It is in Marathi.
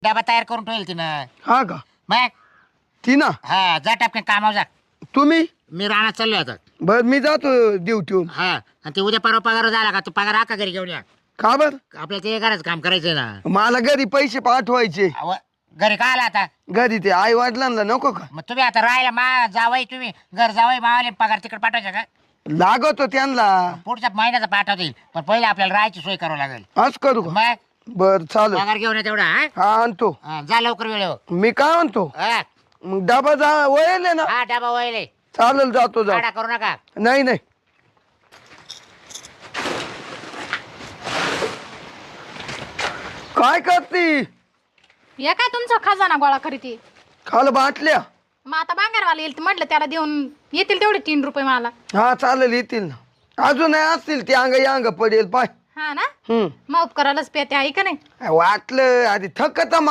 डबा तयार करून ठेवेल तिनं. हा का मग ती ना हा जा टापके कामावर जा. तुम्ही मी रानात चाललोय आता. बर मी जातो ड्युटीहून. हा आणि ते उद्या परवा पगार झाला का तू पगार आका घरी घेऊन या. का बर आपल्याला ते घराचं काम करायचंय ना. मला घरी पैसे पाठवायचे. अहो, घरी का आला आता? घरी ते आई वडिलांना नको का मग तुम्ही आता राहायला जावाई तुम्ही घर जावाई मावाले पगार तिकडे पाठवायचा का? लागतो त्यांना. पुढच्या महिन्याचा पाठवता येईल पण पहिले आपल्याला राहायची सोय करावं लागेल. आज करू का मग बर चालेल. पगार घेऊन या तेवढा. हा? हा आणतो. हा, जा लवकर वेळेवर. मी काय म्हणतो हा मग डबा जा वळेल ना. हा, डबा वळले. चालेल जातो भाडा करू नका. नाही नाही काय करती हे काय तुमचा खजाना गोळा करीती? खाल बाटल्या. मग आता बांगारवाला येईल म्हटलं त्याला देऊन येतील तेवढे 3 रुपये मला. हा चालेल येतील ना अजून असतील ती अंग यांग पडेल पाय. हा ना हम्म मग उपकारालाच पेते आहे का नाही? वाटलं आधी थकत